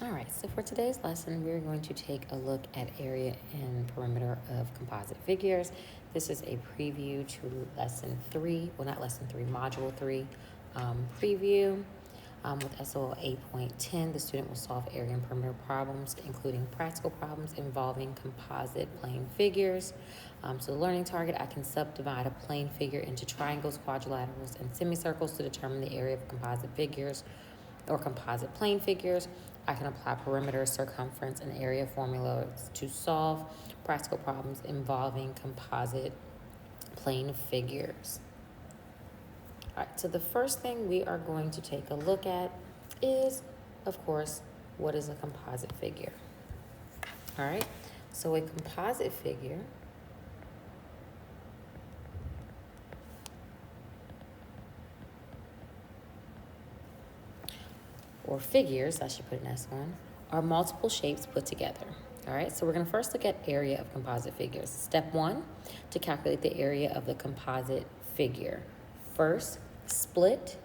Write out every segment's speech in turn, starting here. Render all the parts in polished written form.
All right, so for today's lesson, we're going to take a look at area and perimeter of composite figures. This is a preview to lesson 3, well, not lesson 3, module 3 preview. With SOL 8.10, the student will solve area and perimeter problems, including practical problems involving composite plane figures. So the learning target, I can subdivide a plane figure into triangles, quadrilaterals, and semicircles to determine the area of composite figures or composite plane figures. I can apply perimeter, circumference, and area formulas to solve practical problems involving composite plane figures. All right, so the first thing we are going to take a look at is, of course, what is a composite figure? All right, so a composite figure or figures, I should put an S on, are multiple shapes put together. All right, so we're going to first look at area of composite figures. Step 1, to calculate the area of the composite figure. First, split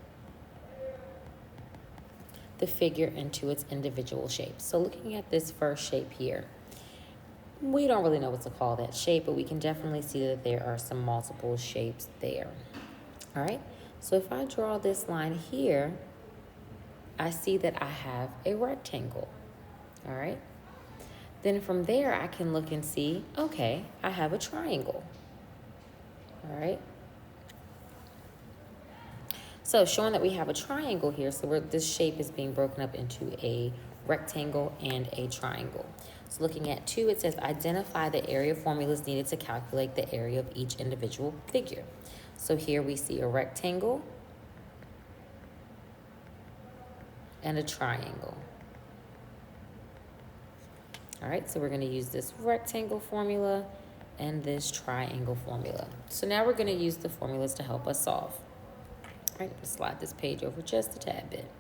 the figure into its individual shapes. So looking at this first shape here, we don't really know what to call that shape, but we can definitely see that there are some multiple shapes there. All right, so if I draw this line here, I see that I have a rectangle. All right, then from there I can look and see, okay, I have a triangle. All right, so showing that we have a triangle here, so this shape is being broken up into a rectangle and a triangle. So looking at 2, it says identify the area formulas needed to calculate the area of each individual figure. So here we see a rectangle and a triangle. All right, so we're going to use this rectangle formula and this triangle formula. So now we're going to use the formulas to help us solve. All right, let's slide this page over just a tad bit.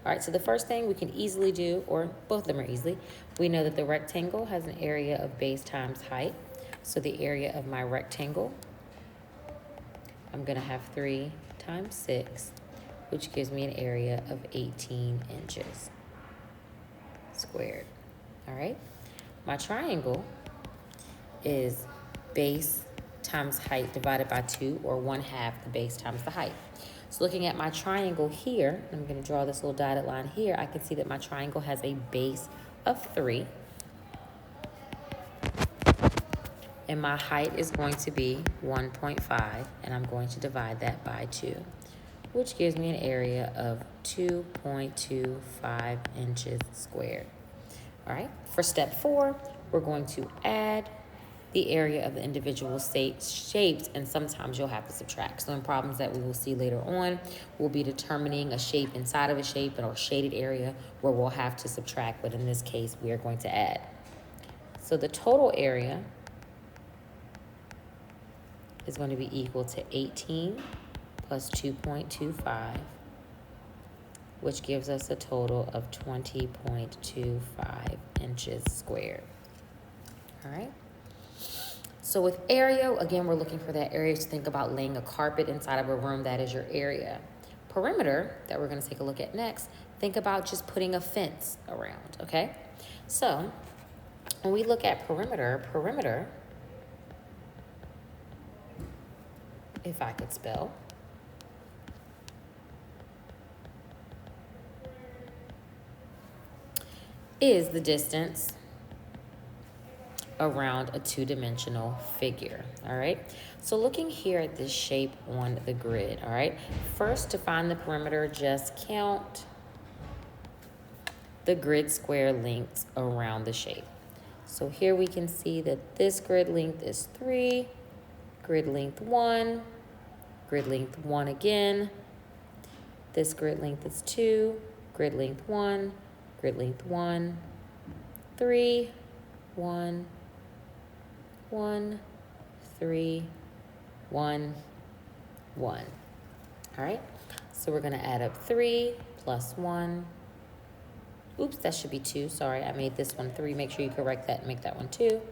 All right, so the first thing we can easily do, or both of them are easily, we know that the rectangle has an area of base times height. So the area of my rectangle, I'm going to have 3 times 6, which gives me an area of 18 inches squared. All right, my triangle is base times height divided by 2, or 1/2 the base times the height. So looking at my triangle here, I'm going to draw this little dotted line here, I can see that my triangle has a base of 3. And my height is going to be 1.5, and I'm going to divide that by 2, which gives me an area of 2.25 inches squared. All right, for step 4, we're going to add the area of the individual shapes, and sometimes you'll have to subtract. So in problems that we will see later on, we'll be determining a shape inside of a shape or a shaded area where we'll have to subtract, but in this case, we are going to add. So the total area is going to be equal to 18 plus 2.25, which gives us a total of 20.25 inches squared. All right. So with area, again, we're looking for that area to think about laying a carpet inside of a room. That is your area. Perimeter, that we're going to take a look at next, think about just putting a fence around, okay? So when we look at perimeter, if I could spell, is the distance around a 2-dimensional figure. All right, so looking here at this shape on the grid. All right, first, to find the perimeter, just count the grid square lengths around the shape. So here we can see that this grid length is 3, grid length 1, grid length 1 again, this grid length is 2, grid length 1, grid length 1, 3, 1, 1, 3, 1, 1. All right, so we're going to add up 3 plus 1. Oops, that should be 2. Sorry, I made this one 3. Make sure you correct that and make that one 2.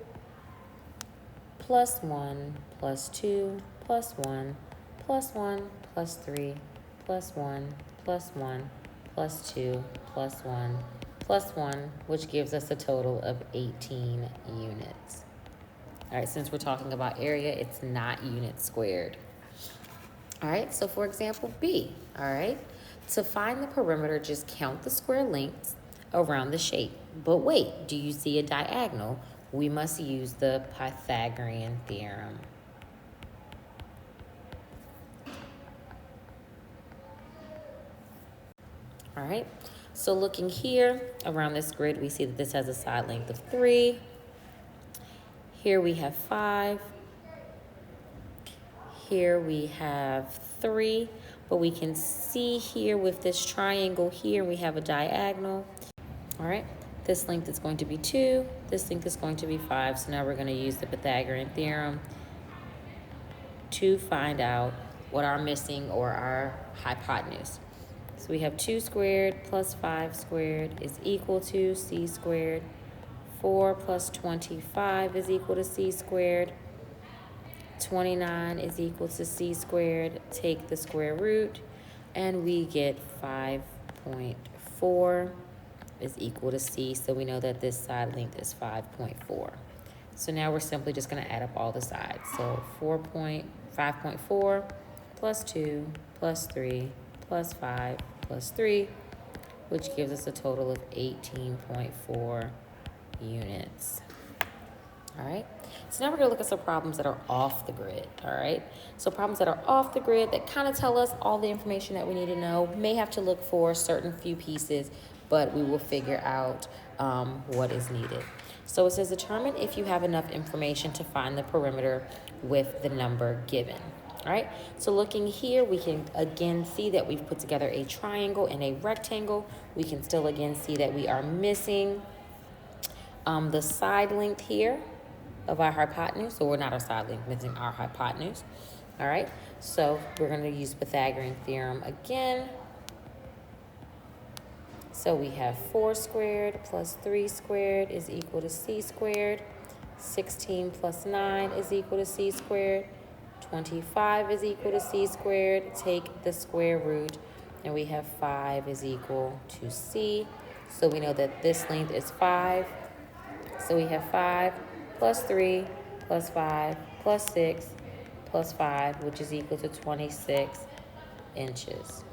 Plus 1, plus 2, plus 1, plus 1, plus 3, plus 1, plus 1, plus 2, plus 1, plus 1, which gives us a total of 18 units. All right, since we're talking about area, it's not units squared. All right, so for example, B, all right? To find the perimeter, just count the square lengths around the shape. But wait, do you see a diagonal? We must use the Pythagorean theorem. All right, so looking here around this grid, we see that this has a side length of 3. Here we have 5. Here we have 3, but we can see here with this triangle here, we have a diagonal. All right, this length is going to be 2. This length is going to be 5. So now we're going to use the Pythagorean theorem to find out what our missing or our hypotenuse. So we have 2 squared plus 5 squared is equal to c squared. 4 plus 25 is equal to c squared. 29 is equal to c squared. Take the square root, and we get 5.4 is equal to c. So we know that this side length is 5.4. So now we're simply just going to add up all the sides. So 5.4 plus 2 plus 3 plus 5 plus 3, which gives us a total of 18.4 units. All right, so now we're going to look at some problems that are off the grid. All right, so problems that are off the grid that kind of tell us all the information that we need to know. May have to look for certain few pieces, but we will figure out what is needed. So it says determine if you have enough information to find the perimeter with the number given. All right, so looking here, we can again see that we've put together a triangle and a rectangle. We can still again see that we are missing the side length here of our hypotenuse. So we're not our side length, missing our hypotenuse. All right, so we're going to use Pythagorean theorem again. So we have 4 squared plus 3 squared is equal to c squared. 16 plus 9 is equal to c squared. 25 is equal to c squared. Take the square root, and we have 5 is equal to c. So we know that this length is 5. So we have 5 plus 3 plus 5 plus 6 plus 5, which is equal to 26 inches.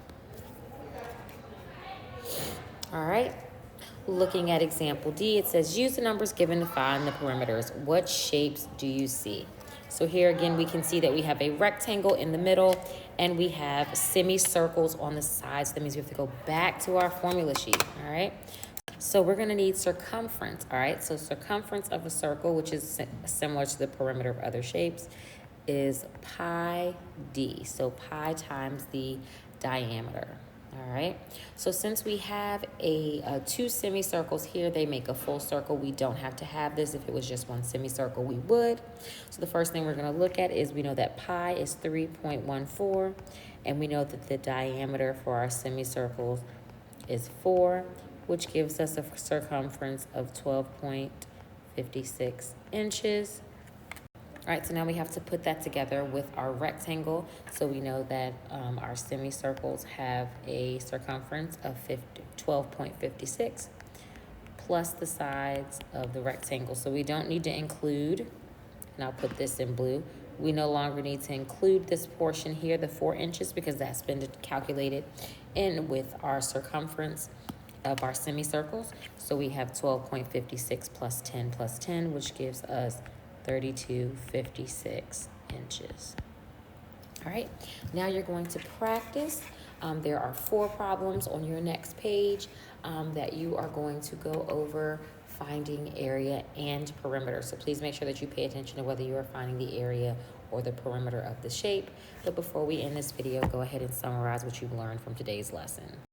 All right, looking at example D, it says use the numbers given to find the perimeters. What shapes do you see? So here again, we can see that we have a rectangle in the middle and we have semicircles on the sides. That means we have to go back to our formula sheet, all right? So we're gonna need circumference, all right? So circumference of a circle, which is similar to the perimeter of other shapes, is pi d. So pi times the diameter. All right, so since we have two semicircles here, they make a full circle. We don't have to have this. If it was just one semicircle, we would. So the first thing we're going to look at is we know that pi is 3.14, and we know that the diameter for our semicircles is 4, which gives us a circumference of 12.56 inches. All right, so now we have to put that together with our rectangle. So we know that our semicircles have a circumference of 12.56 plus the sides of the rectangle. So we don't need to include, and I'll put this in blue, we no longer need to include this portion here, the 4 inches, because that's been calculated in with our circumference of our semicircles. So we have 12.56 plus 10, which gives us 32.56 inches. All right, now you're going to practice. There are 4 problems on your next page that you are going to go over finding area and perimeter. So please make sure that you pay attention to whether you are finding the area or the perimeter of the shape. But before we end this video, go ahead and summarize what you've learned from today's lesson.